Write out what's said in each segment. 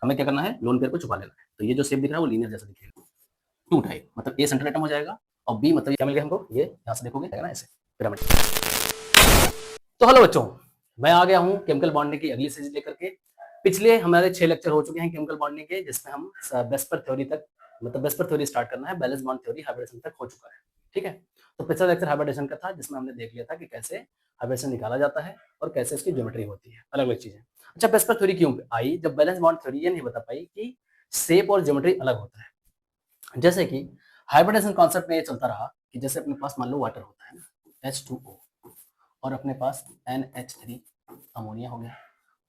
हमें क्या करना है, लोन पेयर को छुपा लेना है। तो ये जो शेप दिख रहा है वो लीनियर जैसा दिखेगा, टू टाइप, मतलब ए सेंट्रल एटम हो जाएगा और बी मतलब क्या मिल गया हमको, ये यहाँ से देखोगे ना ऐसे पिरामिड। तो हेलो बच्चों, मैं आ गया हूँ केमिकल बॉन्डिंग की अगली सीरीज लेकर के। पिछले हमारे 6 लेक्चर हो चुके हैं केमिकल बॉन्डिंग के, जिसमें हम बेस्पर थ्योरी तक, मतलब बेस्पर थ्योरी स्टार्ट करना है, बैलेंस बॉन्ड थ्योरी हाइब्रिडेशन तक हो चुका है। ठीक है, तो पिछला लेक्चर हाइब्रिडेशन का था, जिसमें हमने देख लिया था कि कैसे हाइब्रिडेशन निकाला जाता है और कैसे इसकी ज्योमेट्री होती है, अलग अलग चीजें। अच्छा, बेस्पर थ्योरी क्यों आई, जब बैलेंस बॉन्ड थ्योरी ये नहीं बता पाई कि शेप और ज्योमेट्री अलग होता है। जैसे कि हाइब्रिडेशन कॉन्सेप्ट में ये चलता रहा कि जैसे अपने पास मान लो वाटर होता है ना, H2O, और अपने पास NH3 अमोनिया हो गया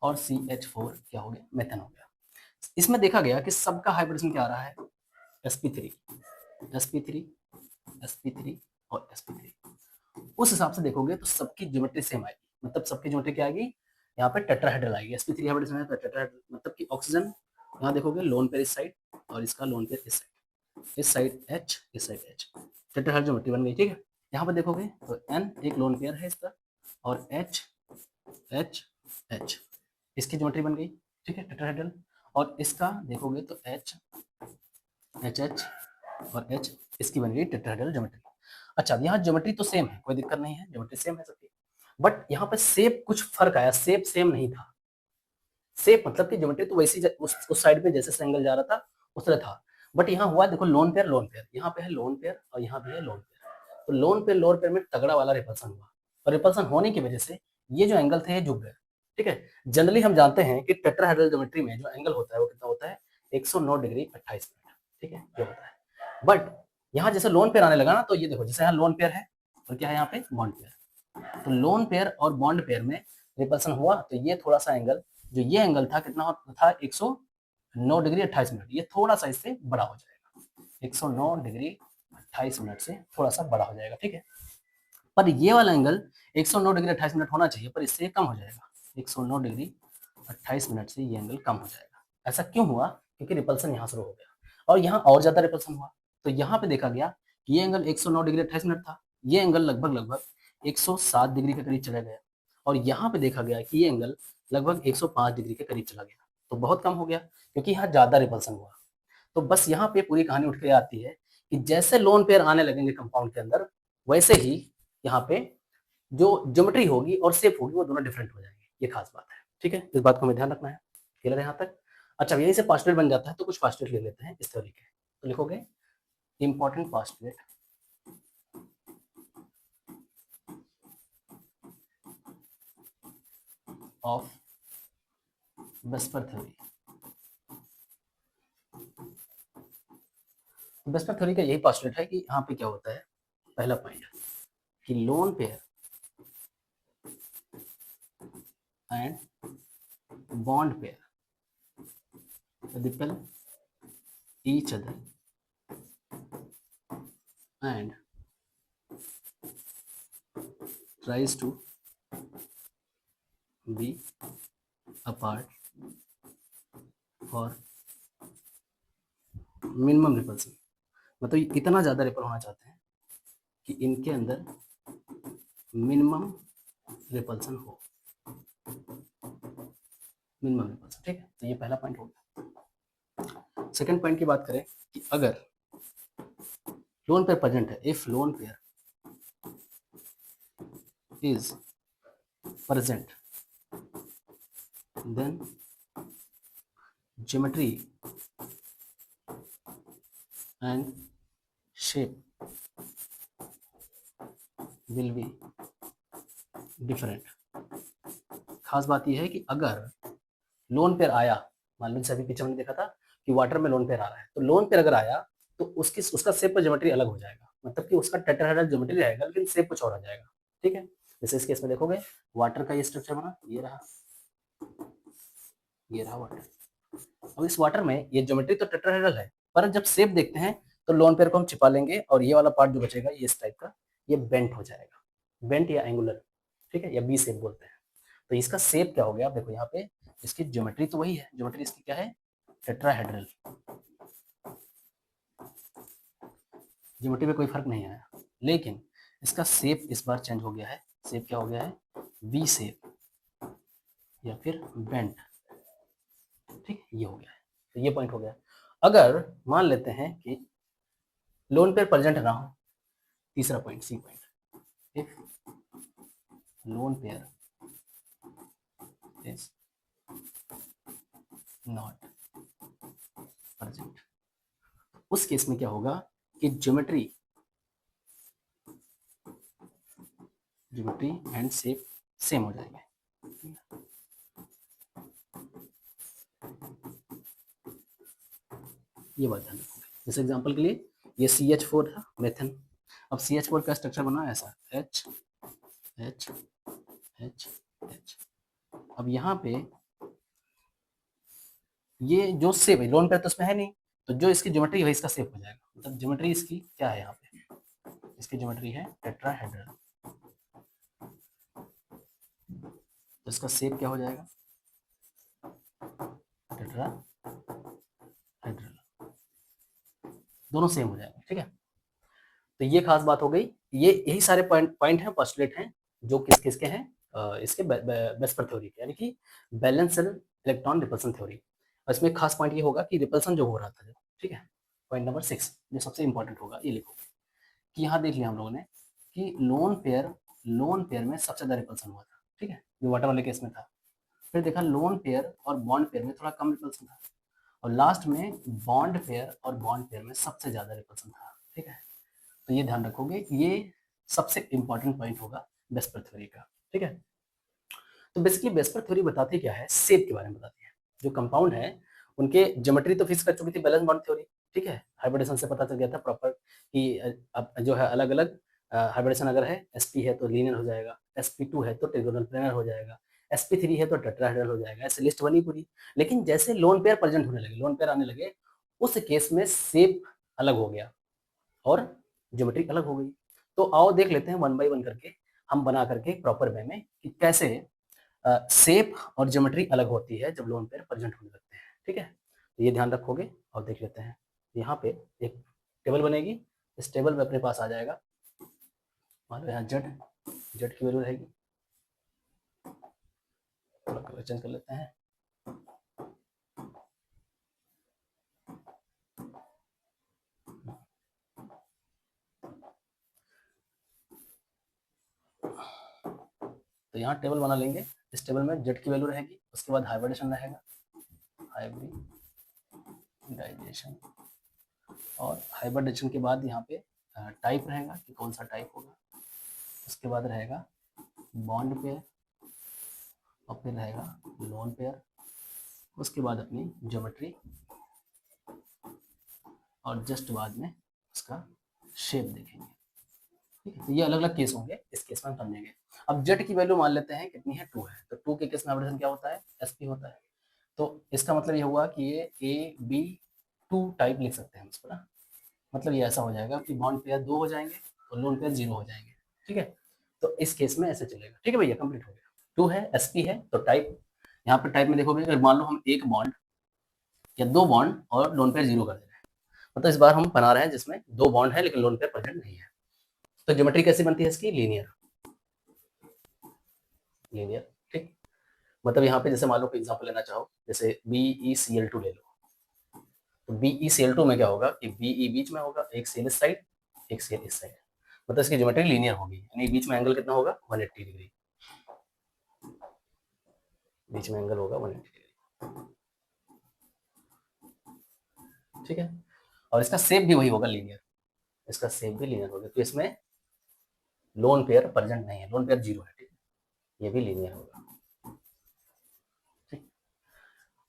और CH4 क्या हो गया, मेथन हो गया। इसमें देखा गया कि सबका हाइब्रिडेशन क्या आ रहा है, sp3 sp3 sp3 और sp3। उस हिसाब से देखोगे तो सबकी ज्योमेट्री सेम आएगी, मतलब सबकी ज्योमेट्री क्या आएगी, यहाँ पे टेट्राहेड्रल आएगी। sp3 हाइब्रिडेशन है तो टेट्राहेड्रल, मतलब कि ऑक्सीजन यहाँ देखोगे लोन पेयर इस साइड और इसका लोन पेयर इस साइड H, इस साइड H, टेट्राहेड्रल ज्योमेट्री बन गई। ठीक है, यहाँ पर देखोगे तो N एक लोन पेयर है इसका और H H H, इसकी ज्योमेट्री बन गई। ठीक है, टेट्राहेड्रल। और इसका देखोगे तो H H H और H, इसकी बन गई टेट्राहेड्रल ज्योमेट्री। अच्छा, यहाँ ज्योमेट्री तो सेम है, कोई दिक्कत नहीं है, ज्योमेट्री सेम है सबकी, बट यहाँ पे शेप कुछ फर्क आया, शेप सेम नहीं था। शेप मतलब कि ज्योमेट्री तो वैसी उस साइड पे जैसे एंगल जा रहा था उस तरह था, बट यहाँ हुआ देखो लोन पेयर, यहाँ पे है लोन पेयर और यहाँ पे है लोन पेयर। तो लोन पेयर लोअर पेयर में तगड़ा वाला रिपल्सन हुआ, और रिपल्सन होने की वजह से ये जो एंगल थे ये झुक गए। ठीक है, जनरली हम जानते हैं कि टेट्राहेड्रल ज्योमेट्री में जो एंगल होता है वो कितना होता है, 109 डिग्री 28 मिनट। ठीक है, ये होता है। बट यहाँ जैसे लोन पेयर आने लगा ना, तो ये देखो जैसे यहाँ लोन पेयर है और क्या है यहाँ पे बॉन्ड पेयर, तो लोन पेयर और बॉन्ड पेयर में रिपल्सन हुआ, तो ये थोड़ा सा एंगल, जो ये एंगल था कितना था, 109 डिग्री 28 मिनट, ये थोड़ा सा इससे बड़ा हो जाएगा, 109 डिग्री 28 मिनट से थोड़ा सा बड़ा हो जाएगा। ठीक है, पर ये वाला एंगल 109 डिग्री 28 मिनट होना चाहिए, पर इससे कम हो जाएगा, 109 डिग्री 28 मिनट से ये एंगल कम हो जाएगा। ऐसा क्यों हुआ, क्योंकि रिपल्सन यहाँ शुरू हो गया और यहाँ और ज्यादा रिपल्सन हुआ। तो यहाँ पे देखा गया कि ये एंगल 109 डिग्री 28 मिनट था, ये एंगल लगभग लगभग 107 डिग्री के करीब चला गया, और यहाँ पे देखा गया कि ये एंगल लगभग 105 डिग्री के करीब चला गया, तो बहुत कम हो गया क्योंकि यहाँ ज्यादा रिपल्सन हुआ। तो बस यहाँ पे पूरी कहानी उठ के आती है कि जैसे लोन पेयर आने लगेंगे कंपाउंड के अंदर, वैसे ही यहाँ पे जो ज्योमेट्री होगी और शेप होगी वो दोनों डिफरेंट हो जाएंगे, ये खास बात है। ठीक है, इस बात को हमें ध्यान रखना है। क्लियर है यहाँ तक? अच्छा, यहीं से पास्टुलेट बन जाता है, तो कुछ पास्टुलेट ले लेते हैं इस थ्योरी के। तो लिखोगे important postulate of VSEPR theory. VSEPR theory का यही पास्टुलेट है कि यहाँ पे क्या होता है, पहला पॉइंट कि lone pair and bond pair repel each other and tries to be apart for minimum repulsion। मतलब इतना ज्यादा रिपल होना चाहते हैं कि इनके अंदर मिनिमम रिपल्सन हो, मिनिमम रिपल्सन। ठीक है, तो ये पहला पॉइंट हो गया। सेकंड पॉइंट की बात करें कि अगर लोन पेयर प्रेजेंट है, if lone pair is present then geometry and shape will be different. खास बात यह है कि अगर लोन पेयर आया, मान लो जैसे अभी पीछे हमने देखा था कि वाटर में लोन पेयर आ रहा है, तो लोन पेयर अगर आया तो उसका शेप और ज्योमेट्री अलग हो जाएगा, मतलब कि उसका टेट्राहेड्रल ज्योमेट्री रहेगा लेकिन शेप कुछ और आ जाएगा। ठीक है, जैसे इस केस में देखोगे वाटर का ये स्ट्रक्चर बना, ये रहा वाटर। अब इस वाटर में ये ज्योमेट्री तो टेट्राहेड्रल है, पर जब शेप देखते हैं तो लोन पेयर को हम छिपा लेंगे और ये वाला पार्ट जो बचेगा ये इस टाइप का, ये बेंट हो जाएगा, बेंट या एंगुलर। ठीक है, या बी शेप बोलते हैं। तो इसका शेप क्या हो गया, आप देखो यहाँ पे इसकी ज्योमेट्री तो वही है, ज्योमेट्री इसकी क्या है, टेट्राहेड्रल, ज्योमेट्री में कोई फर्क नहीं आया, लेकिन इसका शेप इस बार चेंज हो गया है। शेप क्या हो गया है, वी शेप या फिर बेंट। ठीक, ये हो गया है। तो ये पॉइंट हो गया। अगर मान लेते हैं कि लोन पेयर प्रेजेंट ना हो, तीसरा point C point, if lone pair is not present, उस केस में क्या होगा कि ज्योमेट्री एंड शेप सेम हो जाएंगे। ये बात ध्यान रखोगे। जैसे एग्जांपल के लिए ये CH4 था मेथन। अब CH4 का स्ट्रक्चर बना ऐसा H H H H। अब यहाँ पे ये जो शेप है, लोन पेयर तो इसमें है नहीं, तो जो इसकी ज्योमेट्री है इसका शेप हो जाएगा। मतलब ज्योमेट्री इसकी क्या है, यहाँ पे इसकी ज्योमेट्री है टेट्राहेड्रल, तो इसका शेप क्या हो जाएगा, टेट्राहेड्रल, दोनों सेम हो जाएगा। ठीक है, तो ये खास बात हो गई। ये यही सारे पॉइंट हैं, पोस्टुलेट हैं, जो किसके हैं, इसके बेस्पर थ्योरी के, यानी कि बैलेंस इलेक्ट्रॉन रिपल्सन थ्योरी। और इसमें खास पॉइंट ये होगा कि रिपल्सन जो हो रहा था, ठीक है, पॉइंट नंबर 6 जो सबसे इंपॉर्टेंट होगा, ये लिखो कि यहाँ देख लिया हम लोगों ने कि लोन पेयर में सबसे ज्यादा रिपल्सन हुआ था। ठीक है, जो वाटर वाले केस में था। फिर देखा लोन पेयर और बॉन्ड पेयर में थोड़ा कम रिपल्सन था, और लास्ट में बॉन्ड पेयर और बॉन्ड पेयर में सबसे ज्यादा रिपल्सन था। ठीक है, तो ये ध्यान रखोगे, ये सबसे इंपॉर्टेंट पॉइंट होगा बेस्पर थ्योरी का। ठीक है, तो बेसिकली बेस्पर थ्योरी बताती क्या है, शेप के बारे में बताती है। जो कंपाउंड है उनके ज्योमेट्री तो फिक्स कर चुकी थी बैलेंस बॉन्ड थ्योरी। ठीक है, हाइब्रिडेशन से पता चल गया था प्रॉपर कि अब जो है अलग अलग हाइब्रिडेशन अगर है, sp है तो लीनियर हो जाएगा, sp2 है तो ट्रिगोनल प्लेनर हो जाएगा, sp3 है तो टेट्राहेड्रल हो जाएगा। ऐसे लिस्ट बनी पूरी। लेकिन जैसे लोन पेयर प्रेजेंट होने लगे, लोन पेयर आने लगे, उस केस में शेप अलग हो गया और ज्योमेट्री अलग हो गई। तो आओ देख लेते हैं वन बाय वन करके, हम बना करके प्रॉपर वे में कि कैसे शेप और ज्योमेट्री अलग होती है जब लोन पेयर प्रेजेंट होने लगते हैं। ठीक है, तो ये ध्यान रखोगे और देख लेते हैं। यहाँ पे एक टेबल बनेगी, इस टेबल में अपने पास आ जाएगा, मान लो यहाँ जेड की वैल्यू रहेगी, थोड़ा कलर चेंज कर लेते हैं। तो यहाँ टेबल बना लेंगे, इस टेबल में जेड की वैल्यू रहेगी, उसके बाद हाइब्रिडेशन रहेगा, हाइब्रिडाइजेशन, और हाइब्रिडेशन के बाद यहाँ पे टाइप रहेगा कि कौन सा टाइप होगा, उसके बाद रहेगा बॉन्ड पेयर, और फिर रहेगा लोन पेयर, उसके बाद अपनी ज्योमेट्री, और जस्ट बाद में उसका शेप देखेंगे। ठीक है, तो ये अलग अलग केस होंगे, इस केस में हम समझेंगे। अब जेड की वैल्यू मान लेते हैं कितनी है, 2 है, तो 2 के केस में हाइब्रिडेशन क्या होता है, sp होता है। तो इसका मतलब ये हुआ कि ये AB2 टाइप लिख सकते हैं हम इसको ना। मतलब ये ऐसा हो जाएगा कि बॉन्ड पेयर 2 हो जाएंगे और लोन पेयर 0 हो जाएंगे। ठीक है, तो इस केस में ऐसे चलेगा। ठीक है भैया, कंप्लीट हो गया। 2 है, sp है, तो टाइप, यहाँ पे टाइप में देखोगे अगर मान लो हम एक बॉन्ड या 2 बॉन्ड और लोन पेयर 0 कर दे रहे हैं, मतलब इस बार हम बना रहे हैं जिसमें 2 बॉन्ड है लेकिन लोन पेयर प्रेजेंट नहीं है, तो ज्योमेट्री कैसी बनती है इसकी, लीनियर। ठीक, मतलब यहाँ पे जैसे मान लो कोई एग्जांपल लेना चाहो, जैसे BeCl2 ले लो, तो BeCl2 में क्या होगा कि Be बीच में होगा, एक Cl इस साइड, एक Cl इस साइड, मतलब इसकी ज्योमेट्री लीनियर होगी, यानी बीच में एंगल कितना होगा, 180 डिग्री, बीच में एंगल होगा 180 डिग्री। ठीक है, और इसका शेप भी वही होगा, लीनियर, इसका शेप भी लीनियर होगा, तो इसमें लोन पेयर प्रेजेंट नहीं है, लोन पेयर 0 है। ठीक, ये भी लीनियर होगा। ठीक,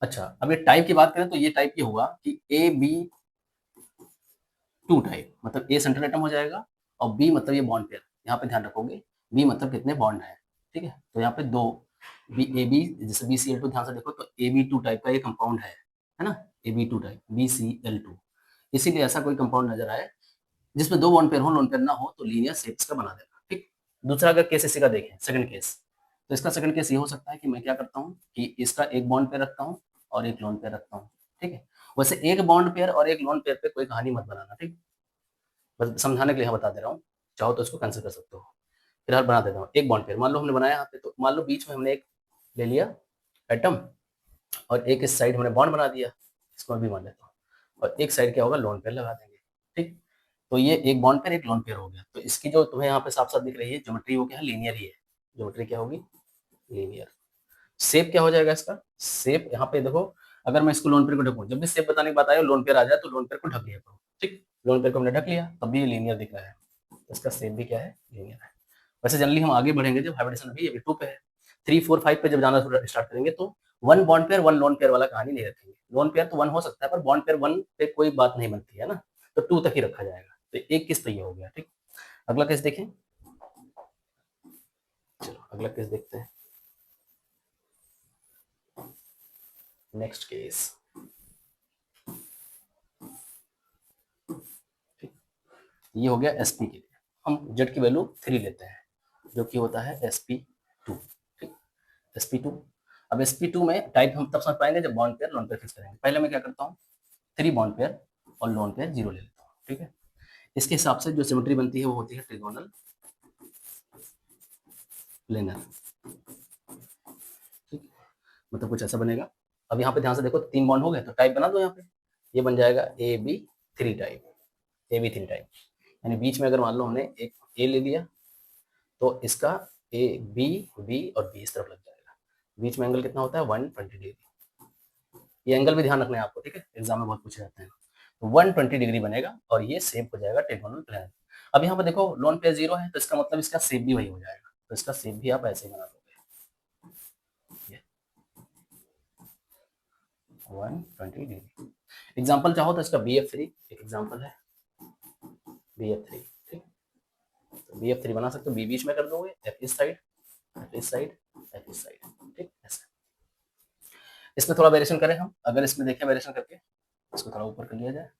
अच्छा, अब ये टाइप की बात करें तो ये टाइप ये हुआ कि AB2 टाइप, मतलब A सेंट्रल एटम हो जाएगा, और B मतलब ये बॉन्ड पेयर, यहाँ पे ध्यान रखोगे B मतलब कितने बॉन्ड है। ठीक है, तो यहाँ पे 2 AB, जैसे BCl2 ध्यान से देखो तो AB2 टाइप का ये कंपाउंड है ना, AB2 टाइप BCl2, इसीलिए ऐसा कोई कंपाउंड नजर आए जिसमें 2 बॉन्ड पेयर हो, लोन पेयर ना हो, तो लीनियर शेप्स का बना देगा। ठीक, दूसरा अगर केस इसी का देखें, सेकंड केस, तो इसका सेकंड केस ये हो सकता है कि मैं क्या करता हूँ कि इसका एक बॉन्ड पेयर रखता हूँ और एक लोन पेयर रखता हूँ। ठीक है, वैसे एक बॉन्ड पेयर और एक लोन पेयर पे कोई कहानी मत बनाना। ठीक, बस समझाने के लिए बता दे रहा हूँ, चाहो तो इसको कैंसिल कर सकते हो। फिलहाल बना देता हूँ एक बॉन्ड पेयर, मान लो हमने बनाया यहाँ पे, तो मान लो बीच में हमने एक ले लिया एटम और एक इस साइड हमने बॉन्ड बना दिया, इसको मैं बी मान लेता हूँ, और एक साइड क्या होगा, लोन पेयर लगा देंगे। ठीक, तो ये एक बॉन्ड पेयर एक लोन पेयर हो गया। तो इसकी जो तुम्हें यहाँ पे साफ साफ दिख रही है ज्योमेट्री, वो क्या है, लीनियर ही है। ज्योमेट्री क्या होगी, लीनियर। शेप क्या हो जाएगा इसका, शेप यहाँ पे देखो, अगर मैं इसको लोन पेयर को ढकूं, जब भी शेप बताने की बात आए लोन पेयर आ जाए तो लोन पेयर को ढक लिया करो। ठीक, लोन पेयर को हमने ढक लिया, तब भी ये लीनियर दिख रहा है, इसका शेप भी क्या है, लीनियर है। वैसे जनरली हम आगे बढ़ेंगे जब हाइब्रिडेशन भी अभी 2 पे है, 3 4 5 पे जब जाना स्टार्ट करेंगे तो one bond pair one lone pair वाला कहानी नहीं रखेंगे। लोन पेयर तो वन हो सकता है, पर बॉन्ड पेयर वन पे कोई बात नहीं बनती है ना, तो 2 तक ही रखा जाएगा। तो एक केस तो ये हो गया। ठीक, अगला केस देखें, चलो अगला केस देखते हैं। नेक्स्ट केस, ये हो गया एसपी के लिए, हम जेड की वैल्यू 3 लेते हैं, जो कि होता है sp2। ठीक, sp2। अब sp2 में टाइप हम तब समझ पाएंगे जब bond pair lone pair fix करेंगे। पहले मैं क्या करता हूँ, 3 बॉन्ड पेयर और लोन पेयर 0 ले लेता हूँ। ठीक है, इसके हिसाब से जो सिमेट्री बनती है वो होती है ट्रिगोनल प्लेनर। ठीक, मतलब कुछ ऐसा बनेगा। अब यहाँ पे ध्यान से देखो, 3 बॉन्ड हो गए तो टाइप बना दो यहाँ पे, ये बन जाएगा AB3 टाइप, AB3 टाइप। यानी बीच में अगर मान लो हमने एक ए ले लिया तो इसका ए बी बी और बी इस तरफ लग जाएगा। बीच में एंगल कितना होता है, 120 डिग्री। ये एंगल भी ध्यान रखना है आपको, ठीक है, एग्जाम में बहुत पूछे जाते हैं। तो 120 डिग्री बनेगा और ये शेप हो जाएगा ट्रायंगल प्लेन। अब यहाँ पर देखो लोन पे 0 है, तो इसका मतलब इसका शेप भी वही हो जाएगा, तो इसका शेप भी आप ऐसे ही बना दोगे, 120 डिग्री। एग्जाम्पल चाहो तो इसका BF3 एक एग्जाम्पल है, BF3। ठीक, तो BF3 बना सकते हो, बी बीच में कर दोगे, एफ इस साइड, एफ इस साइड, एफ इस साइड। ठीक, ऐसे। इसमें थोड़ा वेरिएशन करें हम, अगर इसमें देखें वेरिएशन करके, इसको थोड़ा ऊपर कर लिया जाए,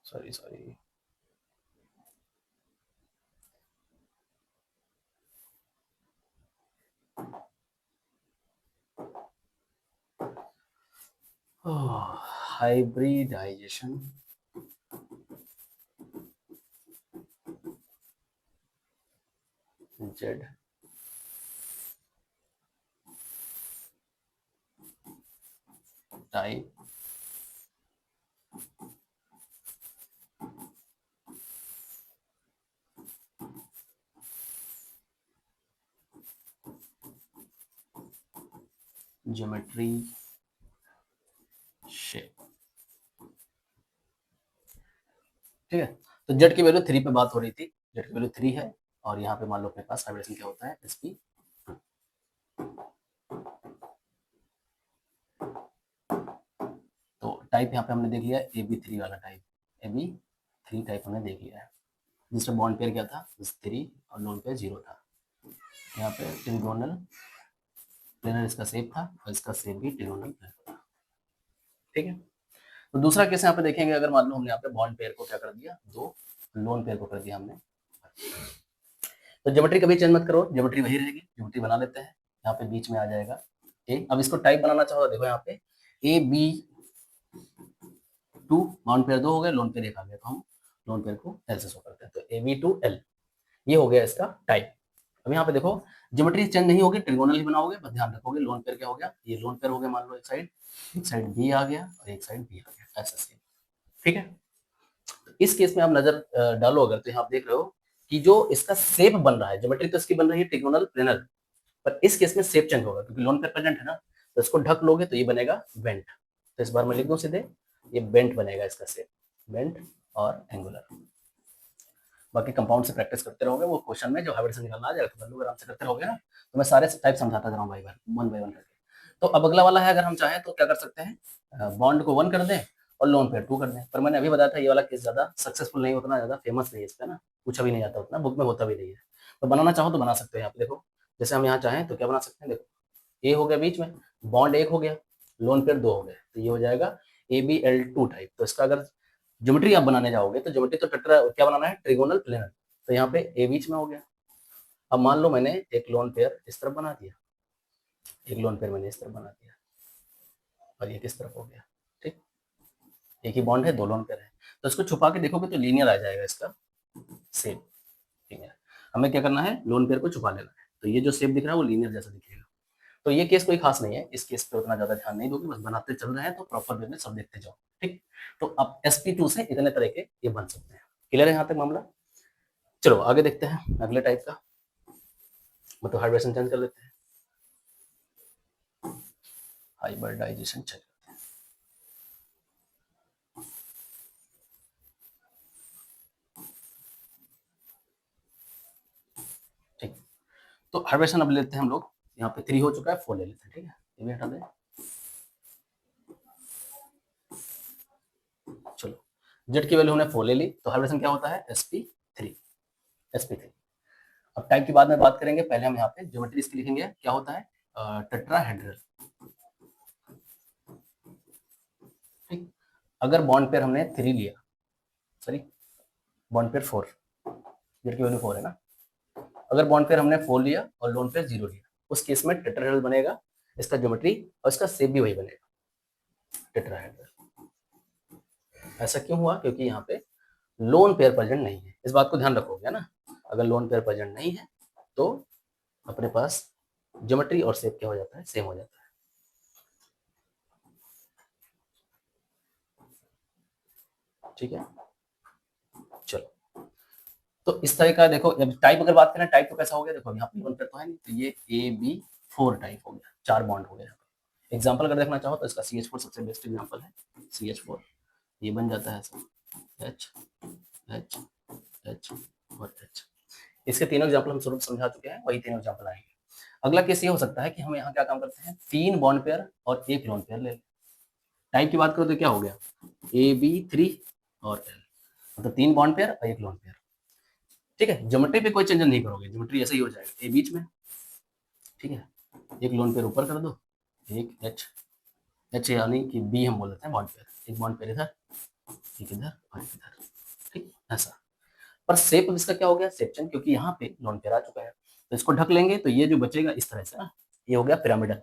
sorry sorry, hybridization Z type geometry shape. ठीक है, तो जेड की वैल्यू 3 पे बात हो रही थी, जेड की वैल्यू 3 है, और यहाँ पे मान लो अपने पास हाइब्रिडेशन क्या होता है, sp। तो टाइप यहाँ पे हमने देख लिया AB3 वाला टाइप, AB3 टाइप हमने देख लिया है, जिसका बॉन्ड पेयर क्या था, 3 और लोन पेयर 0 था। यहाँ पे ट्रिगोनल प्लेनर इसका शेप था, और इसका शेप भी ट्रिगोनल प्लेनर था। ठीक है, तो दूसरा केस यहाँ पे देखेंगे, अगर मान लो हमने यहाँ पे बॉन्ड पेयर को क्या कर दिया, 2 लोन पेयर को कर दिया हमने, तो ज्योमेट्री कभी चेंज मत करो, ज्योमेट्री वही रहेगी। ज्योमेट्री बना लेते हैं, यहाँ पे बीच में आ जाएगा ए। अब इसको टाइप बनाना चाहो तो देखो यहाँ पे AB2, बॉन्ड पेयर 2 हो गए, लोन पेयर 1 आ गया, तो हम लोन पेयर को एल से शो करते हैं, तो AB2L ये हो गया इसका टाइप। अब यहाँ पे देखो ज्योमेट्री चेंज नहीं होगी, ट्रिगोनल ही बनाओगे, बस ध्यान रखोगे लोन पेयर क्या हो गया, ये लोन पेयर हो गया, मान लो एक साइड बी आ गया और एक साइड बी आ गया, ऐसा सेम। ठीक है, तो इस केस में आप नजर डालो अगर, तो यहाँ आप देख रहे हो कि जो इसका शेप बन रहा है, ज्योमेट्री तो इसकी बन रही है ट्रिगोनल प्लेनर, पर इस केस में शेप चेंज होगा क्योंकि लोन पेयर प्रेजेंट है ना, तो इसको ढक लोगे तो ये बनेगा बेंट। तो इस बार मैं लिख दूं सीधे, ये बेंट बनेगा इसका शेप, बेंट और एंगुलर। बाकी कंपाउंड से प्रैक्टिस करते रहोगे, वो क्वेश्चन में जो हाइब्रिड निकालना आ जाएगा, तो आराम से करते रहोगे ना, तो मैं सारे टाइप समझाता जा रहा हूँ बाई वन बाई वन करके। तो अब अगला वाला है, अगर हम चाहें तो क्या कर सकते हैं, बॉन्ड को 1 कर दें और लोन पेयर 2 कर दें, पर मैंने अभी बताया था ये वाला केस ज्यादा सक्सेसफुल नहीं, उतना ज्यादा फेमस नहीं है इस पर ना, पूछा भी नहीं जाता उतना, बुक में होता भी नहीं है। तो बनाना चाहो तो बना सकते हैं, यहाँ पे देखो, जैसे हम यहाँ चाहें तो क्या बना सकते हैं, देखो ए हो गया बीच में, बॉन्ड 1 हो गया, लोन पेयर 2 हो गए, तो ये हो जाएगा ABL2 टाइप। तो इसका अगर ज्योमेट्री आप बनाने जाओगे तो ज्योमेट्री तो क्या बनाना है, ट्रिगोनल प्लेनर, तो यहाँ पे ए बीच में हो गया। अब मान लो मैंने एक लोन पेयर इस तरफ बना दिया, एक लोन पेयर मैंने इस तरफ बना दिया, और ये किस तरफ हो गया। ठीक, एक ही बॉन्ड है, 2 लोन पेयर है, तो इसको छुपा के देखोगे तो लीनियर आ जाएगा इसका, सेप, ठीक है। हमें क्या करना है, लोन पेयर को छुपा लेना है। तो ये जो शेप दिख रहा है वो लीनियर जैसा दिखेगा। तो ये केस कोई खास नहीं है, इस केस पे उतना ज्यादा ध्यान नहीं दोगे, बस बनाते चल रहे हैं तो प्रॉपर वे में सब देखते जाओ, ठीक। तो अब sp2 से इतने तरह के ये बन सकते हैं। क्लियर है यहाँ तक मामला? चलो आगे देखते हैं अगले टाइप का, मतलब हाइब्रिडेशन चेंज कर लेते हैं, हाइब्रिडाइजेशन चेक करते हैं। ठीक, तो हाइब्रिडेशन अब लेते हैं हम लोग, यहाँ पे 3 हो चुका है, 4 ले लेते हैं, ठीक है। ये भी हटा दें। चलो, जेड की वैल्यू हमने 4 ले ली, तो हाइब्रिडेशन क्या होता है, sp3, sp3। अब टाइप की बाद में बात करेंगे, पहले हम यहाँ पे ज्योमेट्री इसकी लिखेंगे, क्या होता है, टेट्राहेड्रल, ठीक। अगर बॉन्ड पेयर हमने 3 लिया, सॉरी बॉन्ड पेयर 4, जेड की वैल्यू 4 है ना, अगर बॉन्ड पेयर हमने 4 लिया और लोन पेयर 0 लिया, उस केस में टेट्राहेड्रल बनेगा, इसका ज्योमेट्री और इसका शेप भी वही बनेगा, टेट्राहेड्रल। ऐसा क्यों हुआ, क्योंकि यहाँ पे लोन पेयर प्रेजेंट नहीं है, इस बात को ध्यान रखोगे ना। अगर लोन पेयर प्रेजेंट नहीं है तो अपने पास ज्योमेट्री और शेप क्या हो जाता है, सेम हो जाता है। ठीक है, चलो, तो इस तरह का देखो, जब टाइप अगर बात करें, टाइप तो कैसा हो गया, देखो यहाँ पे लोन पेयर तो है नहीं, तो ये AB4 टाइप हो गया, 4 बॉन्ड हो गया। एग्जाम्पल अगर देखना चाहो तो इसका CH4 सबसे बेस्ट एग्जाम्पल है, CH4 ये बन जाता है ऐसा, H H H और H। इसके तीनों एग्जाम्पल हम शुरू समझा चुके हैं, वही तीनों एग्जाम्पल आएंगे। अगला केस ये हो सकता है कि हम यहाँ क्या काम करते हैं, 3 बॉन्ड पेयर और 1 लोन पेयर ले लें। टाइप की बात करो तो क्या हो गया, AB3 और L, मतलब 3 बॉन्ड पेयर और 1 लोन पेयर, ठीक है। ज्योमेट्री पे कोई चेंज नहीं करोगे, ज्योमेट्री ऐसे ही हो जाएगा, ए बीच में, ठीक है। एक लोन पेयर ऊपर कर दो, एक एच यानी कि बी हम बोल देते हैं बॉन्ड पेयर, एक बॉन्ड पेयर इधर, एक इधर और एक इधर, ठीक ऐसा। पर शेप इसका क्या हो गया, शेप चेंज, क्योंकि यहाँ पे लोन पेयर आ चुका है, तो इसको ढक लेंगे तो ये जो बचेगा इस तरह से ना, ये हो गया पिरामिडल,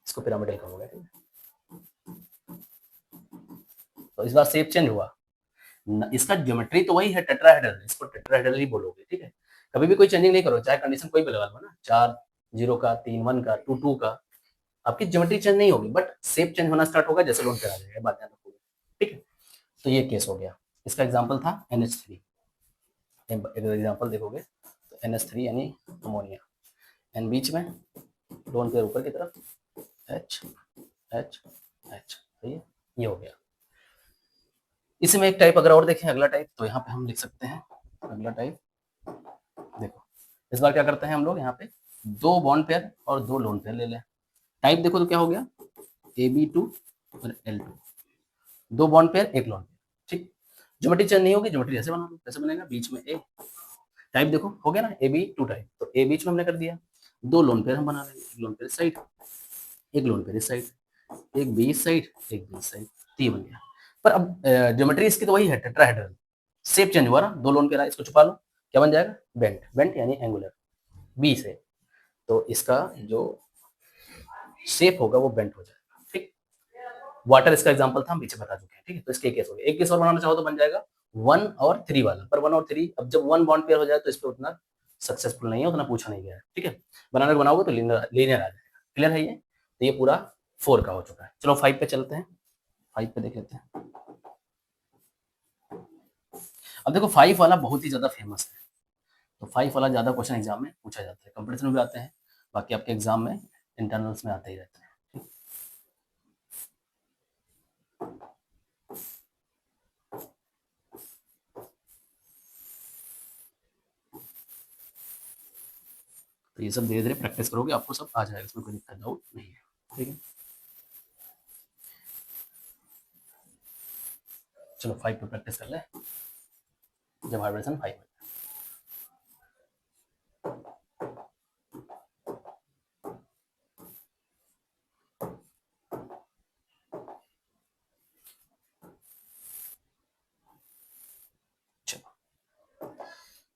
इसको पिरामिडल कहोगे, ठीक है। तो इस बार शेप चेंज हुआ, इसका ज्योमेट्री तो वही है, टेट्राहेड्रल, इसको टेट्राहेड्रल ही बोलोगे, ठीक है। कभी भी कोई चेंजिंग नहीं करो, चाहे कंडीशन कोई भी लगा लो ना, 4 0 का, 3 1 का, 2 2 का, आपकी ज्योमेट्री चेंज नहीं होगी, बट शेप चेंज होना स्टार्ट होगा जैसे लोन पे आ जाएगा, बात ध्यान रखोगे, ठीक है। तो ये केस हो गया, इसका एग्जांपल था NH3। एग्जांपल देखोगे तो NH3 यानी अमोनिया, एन बीच में, लोन पेयर ऊपर की तरफ, H H H, सही है, ये हो गया। इसी में एक टाइप अगर और देखें, अगला टाइप, तो यहाँ पे हम लिख सकते हैं अगला टाइप, देखो इस बार क्या करते हैं हम लोग, यहाँ पे 2 बॉन्ड पेयर और 2 लोन पेयर ले लें। टाइप देखो तो क्या हो गया, AB2 और L2, 2 bond pair 1 lone pair, ठीक। ज्योमेट्री चेंज नहीं होगी, ज्योमेट्री ऐसे बना लो, कैसे बनेगा, बीच में ए, टाइप देखो हो गया ना, AB2 टाइप, तो ए बीच में हमने कर दिया, 2 लोन पेयर हम बना लेंगे, एक लोन पेयर इस साइड, एक लोन पेयर इस साइड, एक बी इस साइड, एक बी इस साइड, तो ये बन गया। पर अब ज्योमेट्री इसकी तो वही है, टेट्राहेड्रल, शेप चेंज हुआ ना, 2 लोन पेयर, इसको छुपा लो, क्या बन जाएगा, बेंट, बेंट यानी एंगुलर, बी से, तो इसका जो शेप होगा वो बेंट हो जाएगा, ठीक। वाटर इसका एग्जांपल था, हम पीछे बता चुके हैं, ठीक है। तो इसके केस हो गए, एक केस और बनाना चाहो तो बन जाएगा 1 और 3 वाला, पर 1 और 3 अब जब 1 बॉन्ड पेयर हो जाए तो इस पर उतना सक्सेसफुल नहीं है, उतना पूछा नहीं गया है, ठीक है। बनाने को बनाओगे तो लीनियर आ जाएगा, क्लियर है ये। तो ये पूरा 4 का हो चुका है। चलो 5 पे चलते हैं, 5 पे देख लेते हैं। अब देखो 5 वाला बहुत ही ज्यादा फेमस है, तो 5 वाला ज्यादा क्वेश्चन एग्जाम में पूछा जाता है, कंपटीशन में भी आते हैं, बाकी आपके एग्जाम में इंटरनल्स में आते ही रहते हैं, ठीक? तो ये सब धीरे धीरे प्रैक्टिस करोगे, आपको सब आ जाएगा, इसमें कोई दिक्कत डाउट नहीं है, ठीक है। चलो 5 पे प्रैक्टिस कर ले, जब हाइब्रिडेशन 5 है।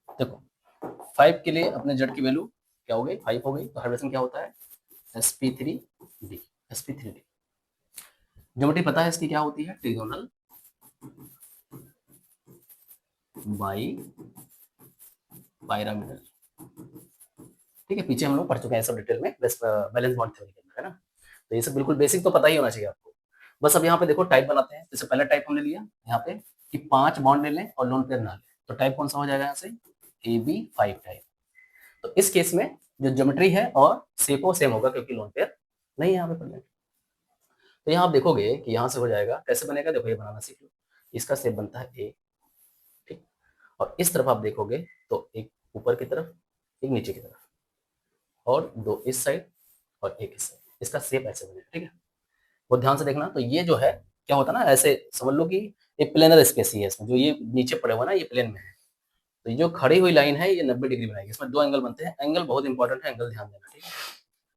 देखो 5 के लिए अपने जेड की वैल्यू क्या हो गई, 5 हो गई, तो हाइब्रिडेशन क्या होता है, sp3d, sp3d। ज्योमेट्री पता है इसकी क्या होती है, ट्रिगोनल बाई पिरामिडल। ठीक है, पीछे हम लोग पढ़ चुके हैं सब डिटेल में बैलेंस बॉन्ड थ्योरी के अंदर, है ना। तो ये सब बिल्कुल बेसिक तो पता ही होना चाहिए आपको। बस अब यहाँ पे देखो टाइप बनाते हैं। जैसे पहला टाइप हमने लिया यहाँ पे कि 5 बॉन्ड ले लें और लोन पेयर ना लें, तो टाइप कौन सा हो जाएगा यहाँ से, AB5 टाइप। तो इस केस में जो ज्योमेट्री है और शेप वो सेम होगा क्योंकि लोन पेयर नहीं है यहाँ पे प्रेजेंट। तो यहाँ आप देखोगे कि यहाँ से हो जाएगा, कैसे बनेगा, देखो ये बनाना सीख लो। इसका शेप बनता है ए, ठीक। और इस तरफ आप देखोगे तो एक ऊपर की तरफ, एक नीचे की तरफ, और 2 इस साइड और एक इस साइड। इसका शेप ऐसे बनेगा, ठीक है। वो ध्यान से देखना। तो ये जो है क्या होता है ना, ऐसे समझ लो कि एक प्लेनर स्पेस ही है इसमें, जो ये नीचे पड़े हुआ ना ये प्लेन में है। तो ये जो खड़ी हुई लाइन है ये 90 डिग्री बनाएगी। इसमें 2 एंगल बनते हैं, एंगल बहुत इंपॉर्टेंट है, एंगल ध्यान देना, ठीक है।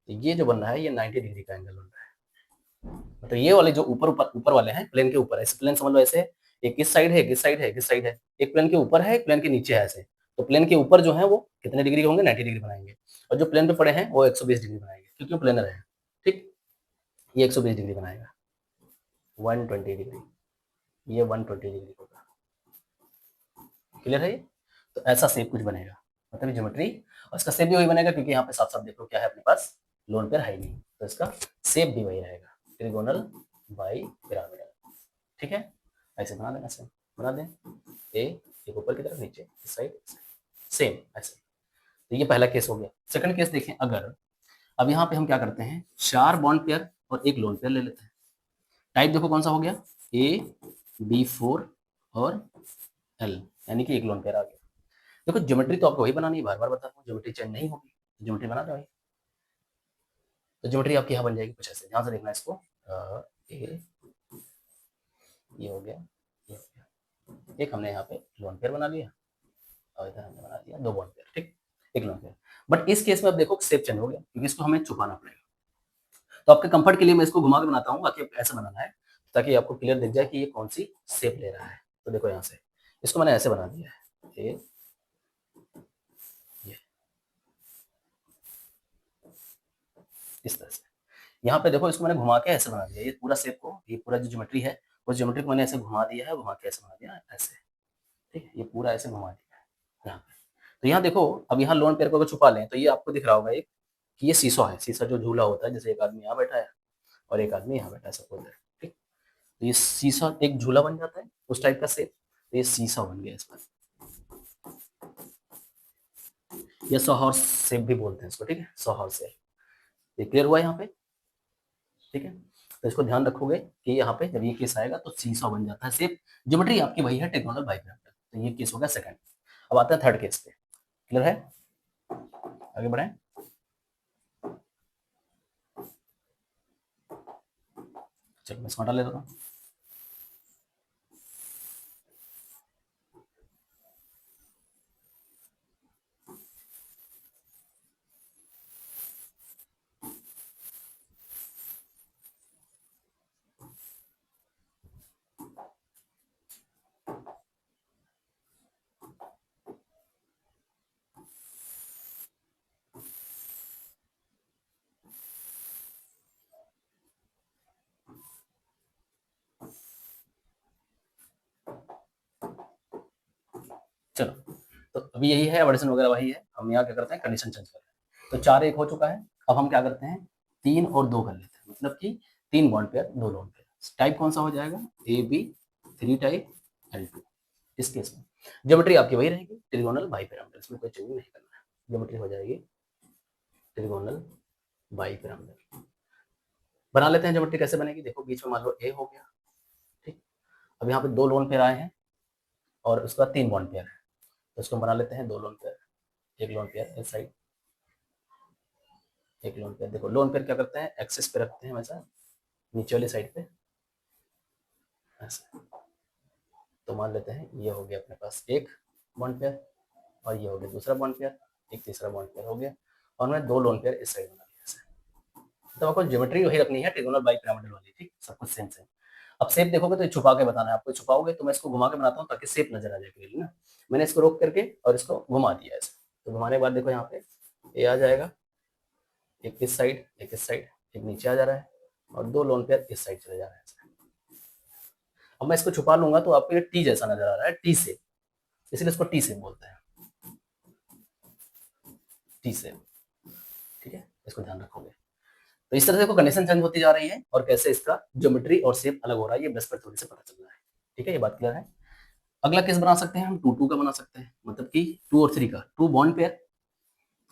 तो ये जो बन रहा है ये 90 डिग्री का एंगल बन रहा है। तो ये वाले जो ऊपर ऊपर ऊपर वाले हैं, प्लेन के ऊपर है, इस प्लेन समझ लो ऐसे, एक इस साइड है, एक इस साइड है, एक इस साइड है, एक प्लेन के ऊपर है, एक प्लेन के नीचे है ऐसे। तो प्लेन के ऊपर जो है वो कितने डिग्री के होंगे, 90 डिग्री बनाएंगे, और जो प्लेन पे पड़े हैं वो 120 डिग्री बनाएंगे क्योंकि वो प्लेनर है, ठीक। ये 120 डिग्री बनाएगा, 120 डिग्री, ये 120 डिग्री होगा। क्लियर है ये। तो ऐसा शेप कुछ बनेगा, मतलब ज्योमेट्री, और इसका शेप भी वही बनेगा क्योंकि यहाँ पे साफ साफ देखो क्या है अपने पास, लोन पेयर है ही नहीं, तो इसका शेप भी वही रहेगा, ट्रिगोनल बाई पिरामिडल, ठीक है। ऐसे बना देना, सेम बना दें, ए एक ऊपर की तरफ, नीचे इस साइड सेम ऐसे। तो ये पहला केस हो गया। सेकंड केस देखें, अगर अब यहाँ पे हम क्या करते हैं, 4 बॉन्ड पेयर और एक लोन पेयर ले लेते हैं। टाइप देखो कौन सा हो गया, AB4 और L, यानी कि एक लोन पेयर आ गया। देखो ज्योमेट्री तो आपको वही बनानी है, बार बार बताता हूँ, ज्योमेट्री चेंज नहीं होगी, ज्योमेट्री बना दो भाई। तो ज्योमेट्री आपकी यहाँ बन जाएगी कुछ ऐसे, ध्यान से देखना इसको। ए ये हो गया, ये हो गया, एक हमने यहाँ पे लोन पेयर बना लिया और इधर हमने बना दिया 2 बॉन्ड पेयर, ठीक, एक लोन पेयर। बट इस केस में अब देखो शेप चेंज हो गया क्योंकि इसको हमें छुपाना पड़ेगा। तो आपके कंफर्ट के लिए मैं इसको घुमा के बनाता हूँ, बाकी ऐसे बनाना है ताकि आपको क्लियर दिख जाए कि ये कौन सी शेप ले रहा है। तो देखो यहाँ से इसको मैंने ऐसे बना दिया है, ये इस तरह से। यहाँ पे देखो इसको मैंने घुमा के ऐसे बना दिया, ये पूरा शेप को, ये पूरा जो ज्योमेट्री है उस ज्योमेट्री को मैंने ऐसे घुमा दिया है, घुमा के ऐसे बना दिया ऐसे, ठीक है। ये पूरा ऐसे घुमा दिया है यहाँ पे। तो यहाँ देखो अब यहाँ लोन पेयर को अगर छुपा लें तो ये आपको दिख रहा होगा एक कि ये सीसो है, सीसा जो झूला होता है, जैसे एक आदमी यहाँ बैठा है और एक आदमी यहाँ बैठा है सपोज, ठीक। तो ये सीसा एक झूला बन जाता है उस टाइप का शेप, तो ये सीसा बन गया इस पर, ये सौ हॉर्स शेप भी बोलते हैं इसको, ठीक है, सौ हॉर्स शेप। ये क्लियर हुआ यहाँ पे, ठीक है। तो इसको ध्यान रखोगे कि यहाँ पे जब ये केस आएगा तो सीसॉ बन जाता है शेप, ज्योमेट्री आपकी वही है, ट्रायंगल बाइपिरामिडल। तो ये केस हो गया सेकंड। अब आता है थर्ड केस पे, क्लियर है, आगे बढ़े। चलो मैं इसको हटा लेता हूँ। चलो, तो अभी यही है, एडिशन वगैरह वही है, हम यहाँ क्या करते हैं, कंडीशन चेंज कर रहे हैं। तो 4 एक हो चुका है, अब हम क्या करते हैं, 3 और 2 कर लेते हैं, मतलब कि 3 bond pair 2 lone pair. Type कौन सा हो जाएगा, AB3 टाइप L2। इस केस में ज्योमेट्री आपकी वही रहेगी, ट्रिगोनल बाइपिरामिडल, इसमें कोई चेंज नहीं करना है, ज्योमेट्री हो जाएगी ट्रिगोनल बाइपिरामिडल। बना लेते हैं ज्योमेट्री, कैसे बनेगी, देखो बीच में मान लो ए हो गया, ठीक। अब यहाँ पे 2 लोन पेयर आए हैं और उसके बाद 3 बॉन्ड पेयर है, तो इसको बना लेते हैं 2 लोन पेयर, एक लोन पेयर इस साइड, एक लोन पेयर। देखो लोन पेयर क्या करते हैं, एक्सिस पे रखते हैं वैसा, नीचे वाली साइड पे ऐसे। तो मान लेते हैं ये हो गया अपने पास एक बॉन्ड पेयर, और ये हो गया दूसरा बॉन्ड पेयर, एक तीसरा बॉन्ड पेयर हो गया, और मैं 2 लोन पेयर इस साइड बना दिया ऐसे। तो आपको ज्योमेट्री वही रखनी है, ट्रायंगल बाइपिरामिडल वाली, ठीक, सब कुछ सेम सेम। अब शेप देखोगे तो छुपा के बताना है आपको, छुपाओगे तो मैं इसको घुमा के बनाता हूँ ताकि शेप नजर आ जाए क्लियरली ना। मैंने इसको रोक करके और इसको घुमा दिया ऐसे, तो घुमाने के बाद देखो यहाँ पे ये आ जाएगा, एक इस साइड एक इस साइड, एक नीचे आ जा रहा है, और 2 लोन पेयर इस साइड चले जा रहे हैं ऐसे। अब मैं इसको छुपा लूंगा तो आपको ये टी जैसा नजर आ रहा है, टी शेप, इसलिए इसको टी शेप बोलते हैं। टी शेप, ठीक है, इसको ध्यान रखोगे। तो इस तरह से कंडीशन चेंज होती जा रही है और कैसे इसका ज्योमेट्री और शेप अलग हो रहा है, ये बेस्ट पर थोड़ी से पता चल रहा है। ठीक है, ये बात क्लियर है। अगला केस बना सकते हैं हम 2 2 का बना सकते हैं, मतलब कि 2 और 3 का, 2 बॉन्ड पेयर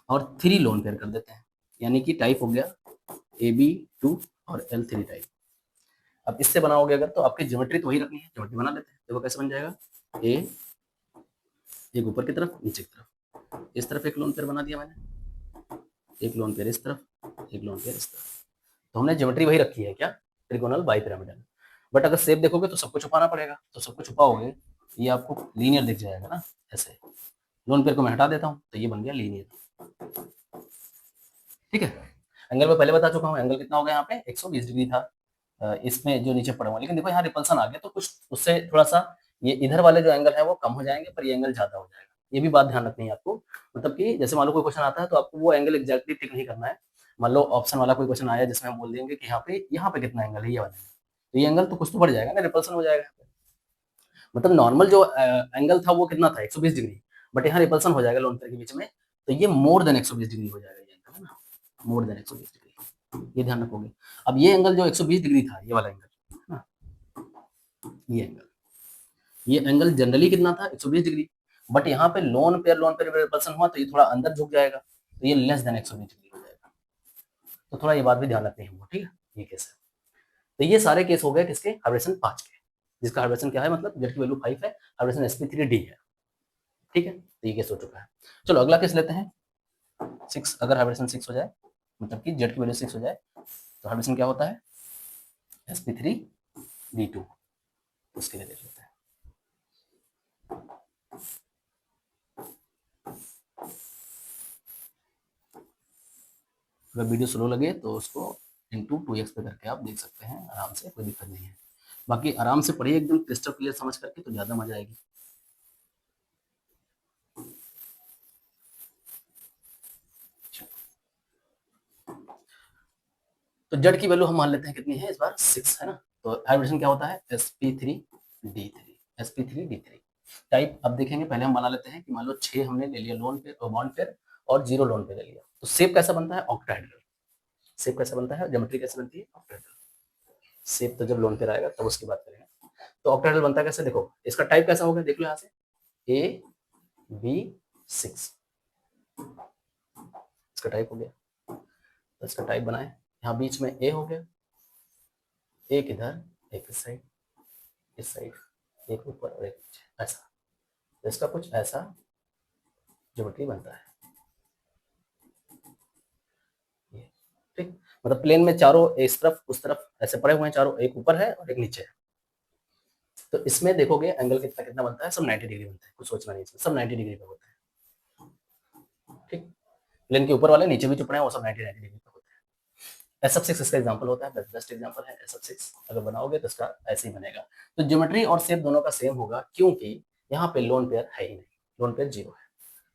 और 3 लोन पेयर कर देते हैं, यानी कि टाइप हो गया AB2 और L3 टाइप। अब इससे बनाओगे अगर तो आपकी ज्योमेट्री तो वही रखनी है, ज्योमेट्री बना लेते हैं। देखो कैसे बन जाएगा, ए एक ऊपर की तरफ नीचे की तरफ, इस तरफ एक लोन पेयर बना दिया मैंने, एक लोन पेयर इस तरफ, एक लोन पेयर इस तरफ। तो हमने ज्योमेट्री वही रखी है क्या, ट्रिगोनल बाई पिरामिडल। बट अगर शेप देखोगे तो सबको छुपाना पड़ेगा, तो सबको छुपाओगे ये आपको लीनियर दिख जाएगा ना, ऐसे। लोन पेयर को मैं हटा देता हूँ तो ये बन गया लीनियर। ठीक है, एंगल में पहले बता चुका हूँ, एंगल कितना हो गया यहाँ पे 120 डिग्री था इसमें जो नीचे पड़ा हुआ, लेकिन देखो यहाँ रिपल्सन आ गया तो कुछ उससे थोड़ा सा ये इधर वाले जो एंगल है वो कम हो जाएंगे, पर ये एंगल ज्यादा हो जाएगा। ये भी बात ध्यान रखनी है आपको, मतलब कि जैसे मान लो कोई क्वेश्चन आता है तो आपको वो एंगल एग्जैक्टली टिक नहीं करना है। मान लो ऑप्शन वाला कोई क्वेश्चन आया जिसमें हम बोल देंगे कि यहाँ पे कितना एंगल है, ये वाला, तो ये एंगल तो कुछ तो बढ़ जाएगा ना, रिपल्सन हो जाएगा। मतलब नॉर्मल जो एंगल था वो कितना था 120 डिग्री, बट यहाँ रिपल्सन हो जाएगा लोन पेयर के बीच में, तो ये मोर देन 120 डिग्री हो जाएगा, ये एंगल है ना, मोर देन 120 डिग्री, ये ध्यान रखोगे। अब ये एंगल जो 120 डिग्री था, ये वाला एंगल है ना, ये एंगल जनरली कितना था 120 डिग्री, बट यहाँ पे लोन पेयर रिपल्सन हुआ तो ये थोड़ा अंदर झुक जाएगा, तो ये लेस देन 120 डिग्री हो जाएगा। तो थोड़ा ये बात भी ध्यान रखनी है, ठीक है, ये केस है। तो ये सारे केस हो गए किसके, हाइब्रेशन 5 के, जिसका हाइब्रेशन क्या है, मतलब जेड की वैल्यू 5 है, हाइब्रेशन sp3d है। ठीक है, तो ये केस हो चुका है। चलो अगला केस लेते हैं 6। अगर हाइब्रेशन 6 हो जाए, मतलब कि जेड की वैल्यू 6 हो जाए, तो हाइब्रेशन क्या होता है sp3d2, उसके लिए देख लेते हैं। अगर वीडियो स्लो लगे तो उसको इंटू 2x पे करके आप देख सकते हैं आराम से, कोई दिक्कत नहीं है। बाकी आराम से पढ़िए एकदम क्रिस्टल क्लियर समझ करके, तो ज़्यादा मजा आएगी। तो जेड की वैल्यू हम मान लेते हैं कितनी है इस बार 6 है ना, तो हाइब्रिडेशन क्या होता है sp3d3, sp3d3 टाइप। अब देखेंगे, पहले हम बना लेते हैं कि मान लो 6 हमने ले लिया लोन पेयर और बॉन्ड पेयर और 0 लोन पेयर ले लिया, तो शेप कैसा बनता है ऑक्टाहेड्रल। शेप कैसा बनता है, ज्योमेट्री कैसे बनती है ऑक्टाहेड्रल। शेप तो जब लोन पेयर आएगा तब उसकी बात करेंगे। तो ऑक्टाहेड्रल बनता है कैसे, देखो इसका टाइप कैसा होगा, देख लो यहाँ से AB6, इसका टाइप हो गया। तो इसका टाइप बनाए, यहाँ बीच में ए हो गया, एक इधर एक इस साइड, एक ऊपर और एक नीचे, ऐसा। तो इसका कुछ ऐसा ज्योमेट्री बनता है ये। ठीक, मतलब प्लेन में चारों इस तरफ उस तरफ ऐसे पड़े हुए हैं, चारों एक ऊपर है और एक नीचे है। तो इसमें देखोगे एंगल कितना कितना बनता है, सब 90 डिग्री बनता है, कुछ सोचना नहीं, इसमें सब 90 डिग्री पे होता है। ठीक, प्लेन के ऊपर वाले नीचे भी जो पड़े हैं वो सब 90 डिग्री पे होते हैं। SF6 इसका एग्जांपल होता है, बेस्ट एग्जांपल है SF6। अगर बनाओगे तो इसका ऐसे ही बनेगा। तो ज्योमेट्री और शेप दोनों का सेम होगा, क्योंकि यहाँ पे लोन पेयर है ही नहीं, लोन पेयर 0 है।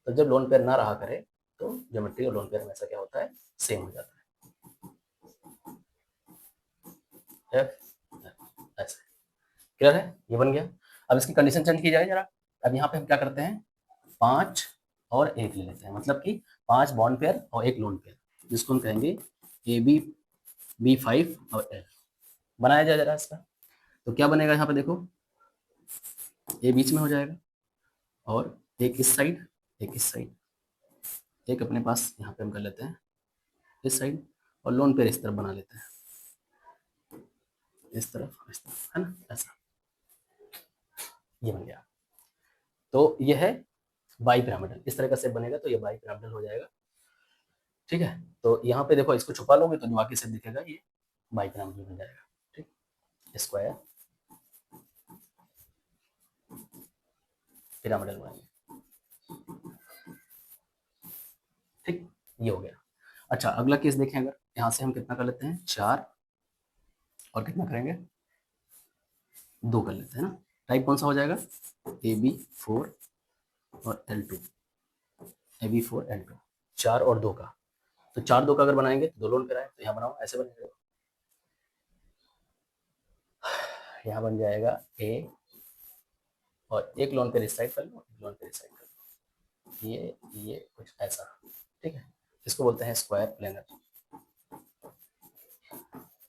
तो जब लोन पेयर ना रहा करे तो ज्योमेट्री और लोन पेयर हमेशा क्या होता है, सेम हो जाता है। ऐसे क्लियर है, ये बन गया। अब इसकी कंडीशन चेंज की जाए जरा। अब यहाँ पे हम क्या करते हैं, 5 और 1 ले लेते हैं, मतलब कि 5 बॉन्ड पेयर और 1 लोन पेयर, जिसको हम कहेंगे AB B5 और L। बनाया जाए जरा इसका, तो क्या बनेगा, यहाँ पे देखो ए बीच में हो जाएगा और एक इस साइड एक इस साइड, एक अपने पास यहाँ पे हम कर लेते हैं इस साइड, और लोन पेयर इस तरफ बना लेते हैं, इस तरफ है ना, ऐसा। ये बन गया। तो ये है बाई पिरामिडल, इस तरह का शेप बनेगा तो ये बाई पिरामिडल हो जाएगा। ठीक है, तो यहाँ पे देखो इसको छुपा लोगे तो जो बाकी शेप दिखेगा ये बाई पिरामिडल बन जाएगा। ठीक, स्क्वायर पिरामिडल बनेंगे। ठीक, ये हो गया। अच्छा अगला केस देखें, अगर यहाँ से हम कितना कर लेते हैं 4 और कितना करेंगे 2 कर लेते हैं ना। टाइप कौन सा हो जाएगा AB4 और L2, AB4 L2, 4 और 2 का। तो 4 2 का अगर बनाएंगे तो 2 लोन पेयर आए, तो यहाँ बनाओ ऐसे बनेगा, यहाँ बन जाएगा A और एक लोन पेयर इस साइड कर लो, एक लोन पेयर इस साइड कर लो, ये कुछ ऐसा। ठीक है, इसको बोलते हैं स्क्वायर प्लेनर,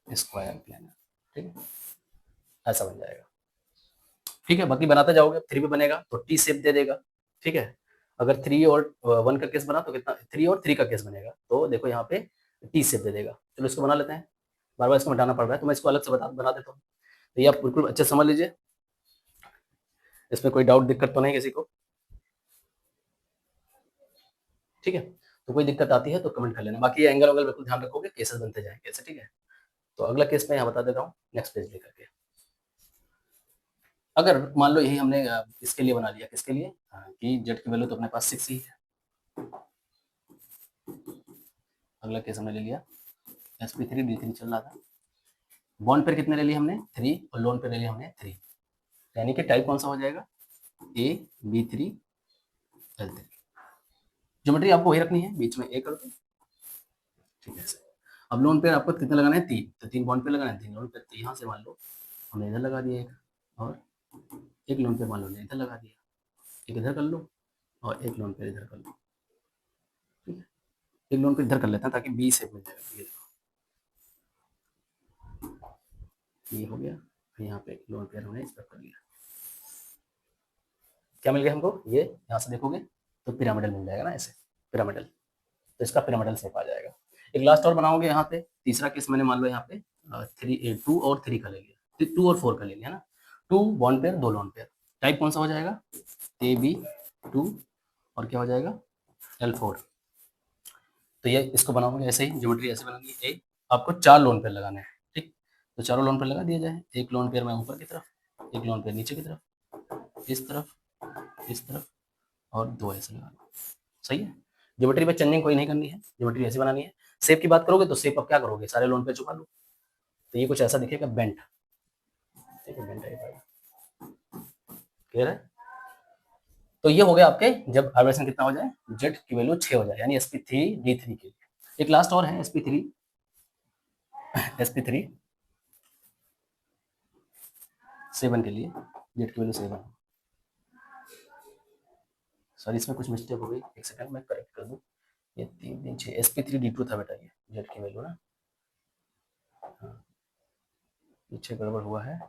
स्क्वायर प्लेनर, ठीक है, ऐसा बन जाएगा। ठीक है, बाकी बनाते जाओगे, 3 भी बनेगा तो टी शेप दे देगा। ठीक है, अगर 3 और 1 का केस बना तो कितना, 3 और 3 का केस बनेगा, तो देखो यहाँ पे टी शेप दे देगा। चलो इसको बना लेते हैं, बार बार इसको मिटाना पड़ रहा है तो मैं इसको अलग से बना देता हूँ। तो ये आप बिल्कुल अच्छे समझ लीजिए, इसमें कोई डाउट दिक्कत तो नहीं किसी को। ठीक है, तो कोई दिक्कत आती है तो कमेंट कर लेना, बाकी एंगल वंगल बिल्कुल ध्यान रखोगे, केसेस बनते जाएंगे ऐसे। ठीक है, तो अगला केस मैं यहाँ बता देता हूँ नेक्स्ट पेज लेकर के। अगर मान लो यही हमने इसके लिए बना लिया, किसके लिए, कि जेड की वैल्यू तो अपने पास 6 ही है। अगला केस हमने ले लिया sp3d3 चल रहा था, बॉन्ड पेयर कितने ले लिए हमने 3 और लोन पेयर ले लिया हमने 3, यानी कि टाइप कौन सा हो जाएगा ab3l3। ज्योमेट्री आपको वही रखनी है, बीच में ए कर दो। ठीक है, अब लोन पेयर आपको कितने लगाना है 3, तो 3 बॉन्ड पेयर लगाना है, 3 लोन पेयर, तो यहाँ से मान लो हमने इधर लगा दिया एक, और एक लोन पेयर मान लो इधर लगा दिया, एक इधर कर लो और एक लोन पेयर इधर कर लो। ठीक है, एक लोन पेयर इधर कर लेते हैं ताकि बी शेप मिल जाएगा। ये देखो, ये हो गया, यहाँ पे लोन पेयर हमने इस पर कर लिया, क्या मिल गया हमको, ये यहाँ से देखोगे तो पिरामिडल मिल जाएगा ना, ऐसे पिरामिडल, तो इसका पिरामिडल शेप आ जाएगा। एक लास्ट और बनाओगे यहाँ पे, तीसरा केस मैंने मान लो यहाँ पे 2 और 3 का ले लिया, 2 और 4 का ले लिया ना, 2 bond pair 2 lone pair, type कौन सा हो जाएगा AB2 और क्या हो जाएगा L4। तो ये इसको बनाओगे ऐसे ही, ज्योमेट्री ऐसे बनानी है। आपको 4 लोन पेयर लगाने हैं। ठीक, तो चारों लोन पेयर लगा दिया जाए, एक लोन पेयर मैं ऊपर की तरफ, एक लोन पेयर नीचे की तरफ, इस तरफ और 2 ऐसे लगा लो। सही है, ज्योमेट्री में चेंजिंग कोई नहीं करनी है, ज्योमेट्री ऐसे बनानी है। शेप की बात करोगे तो शेप आप क्या करोगे, सारे लोन पे छुपा लो, तो ये कुछ ऐसा दिखेगा बेंट। ठीक है, बेंट आएगा, क्लियर है। तो ये हो गया आपके, जब हाइब्रिडेशन कितना हो जाए, जेड की वैल्यू 6 हो जाए, यानी sp3d3 के लिए। एक लास्ट और है sp3 7 के लिए, जेड की वैल्यू 7। सॉरी, इसमें कुछ मिस्टेक हो गई, एक सेकंड मैं करेक्ट कर दूं। ये 3 3 6 sp3d2 था बेटा, ये जेड की वैल्यू ना, हाँ, पीछे गड़बड़ हुआ है।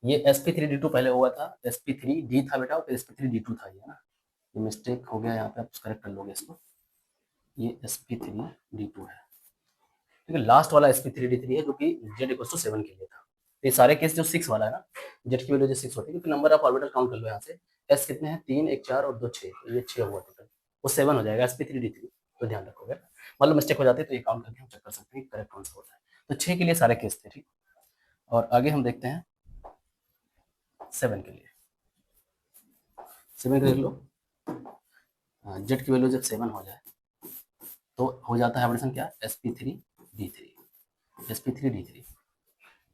ये sp3d2 पहले हुआ था, sp3d था बेटा, और sp3d2 था ये ना, ये मिस्टेक हो गया यहाँ पे, आप करेक्ट कर लोगे इसको। ये sp3d2 है, ठीक है, लास्ट वाला sp3d3 है जो कि z इक्वल टू 7 के लिए था। तो ये सारे केस जो 6 वाला है ना, z की वैल्यू जो 6 होती है, क्योंकि नंबर ऑफ ऑर्बिटल काउंट कर लो यहाँ से, s कितने हैं 3 1 4 और 2 6, तो ये 6 हुआ टोटल, वो 7 हो जाएगा sp3d3, तो ध्यान रखोगे। मतलब मिस्टेक हो जाती है तो ये काउंट करके हम चेक कर सकते हैं करेक्ट कौन सा होता है। तो 6 के लिए सारे केस थे, ठीक। और आगे हम देखते हैं 7 के लिए, 7 देख लो, जेड की वैल्यू जब 7 हो जाए तो हो जाता है हाइब्रिडेशन क्या, sp3d3,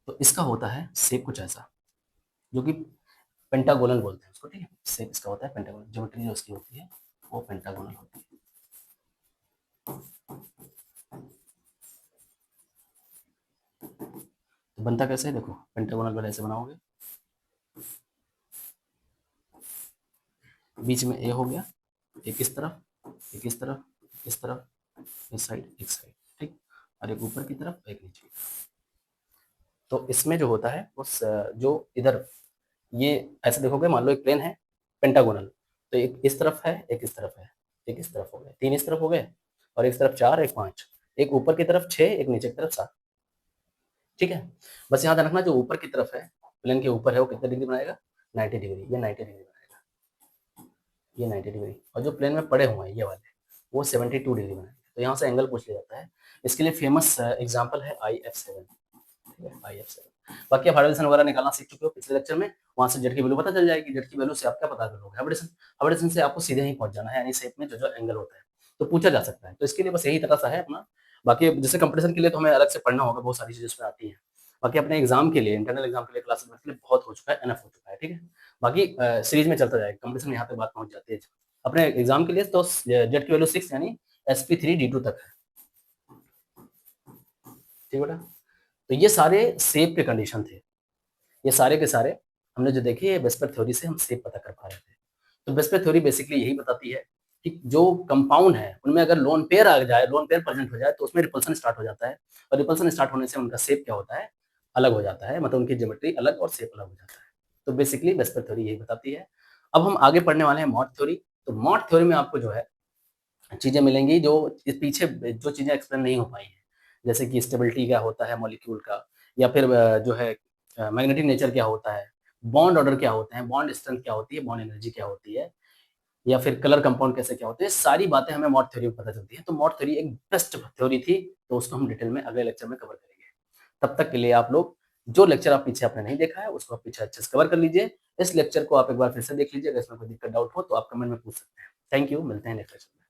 तो इसका होता है शेप कुछ ऐसा, जो कि पेंटागोनल बोलते हैं उसको। ठीक है, शेप इसका होता है पेंटागोनल, ज्योमेट्री जो इसकी होती है वो पेंटागोनल होती है। तो बनता कैसे है, देखो पेंटागोनल वाला ऐसे बनाओगे, बीच में ए हो गया, एक इस तरफ, एक इस तरफ, इस तरफ, इस साइड, एक साइड, ठीक, और एक ऊपर की तरफ, एक नीचे की तरफ। तो इसमें जो होता है वो जो इधर ये ऐसे देखोगे, मान लो एक प्लेन है पेंटागोनल, तो एक इस तरफ है, एक इस तरफ है, एक इस तरफ हो गए, 3 इस तरफ हो गए, और एक तरफ 4, एक 5, एक ऊपर की तरफ 6, एक नीचे की तरफ 7। ठीक है, बस यहाँ ध्यान रखना, जो ऊपर की तरफ है, प्लेन के ऊपर है, वो कितने डिग्री बनाएगा 90 डिग्री, ये 90 डिग्री बनाएगा, ये 90 डिग्री, और जो प्लेन में पड़े हुए हैं ये वाले, वो 72 डिग्री बनाएंगे। तो यहाँ से एंगल पूछ लिया जाता है, इसके लिए फेमस एग्जाम्पल है IF7। ठीक है, IF7। बाकी आप हाइब्रिडेशन वगैरह निकालना सीख चुके हो पिछले लेक्चर में, वहां से जेड की वैल्यू पता चल जाएगी, जेड की वैल्यू से आप क्या पता कर लोगे, हाइब्रिडेशन, हाइब्रिडेशन से आपको सीधे ही पहुंच जाना है, यानी शेप में जो जो एंगल होता है तो पूछा जा सकता है, तो इसके लिए बस यही तरह सा है अपना। बाकी जैसे कंपटीशन के लिए तो हमें अलग से पढ़ना होगा, बहुत सारी चीजें उसमें आती हैं। बाकी अपने एग्जाम के लिए, इंटरनल एग्जाम के लिए, क्लासेस के लिए बहुत हो चुका है, एनफ हो चुका है। ठीक है, बाकी सीरीज में चलता जाएगा, कंपटीशन में यहाँ पे बात पहुंच जाती है। अपने एग्जाम के लिए तो जेड की वैल्यू 6 यानी sp3d2 तक है। ठीक बेटा, तो ये सारे शेप के कंडीशन थे, ये सारे के सारे हमने जो देखे, ये वेस्पर थ्योरी से हम शेप पता कर पा रहे थे। तो बेस्पर थ्योरी बेसिकली यही बताती है कि जो कंपाउंड है उनमें अगर लोन पेयर आ जाए, लोन पेयर प्रेजेंट हो जाए तो उसमें रिपल्सन स्टार्ट हो जाता है, और रिपल्सन स्टार्ट होने से उनका शेप क्या होता है, अलग हो जाता है, मतलब उनकी ज्योमेट्री अलग और शेप अलग हो जाता है। तो बेसिकली बेस्पर थ्योरी यही बताती है। अब हम आगे पढ़ने वाले हैं मॉड थ्योरी। तो मॉड थ्योरी में आपको जो है चीजें मिलेंगी जो इस पीछे जो चीजें एक्सप्लेन नहीं हो पाई हैं, जैसे कि स्टेबिलिटी क्या होता है मॉलिक्यूल का, या फिर जो है मैग्नेटिक नेचर क्या होता है, बॉन्ड ऑर्डर क्या होते हैं, बॉन्ड स्ट्रेंथ क्या होती है, बॉन्ड एनर्जी क्या होती है, या फिर कलर कंपाउंड कैसे क्या होते हैं, सारी बातें हमें मॉड थ्योरी में पता चलती हैं। तो मॉड थ्योरी एक बेस्ट थ्योरी थी, तो उसको हम डिटेल में अगले लेक्चर में कवर करेंगे। तब तक के लिए आप लोग जो लेक्चर आप पीछे आपने नहीं देखा है उसको आप पीछे अच्छे से कवर कर लीजिए। इस लेक्चर को आप एक बार फिर से देख लीजिए, अगर इसमें कोई दिक्कत डाउट हो तो आप कमेंट में पूछ सकते हैं। थैंक यू, मिलते हैं नेक्स्ट लेक्चर में।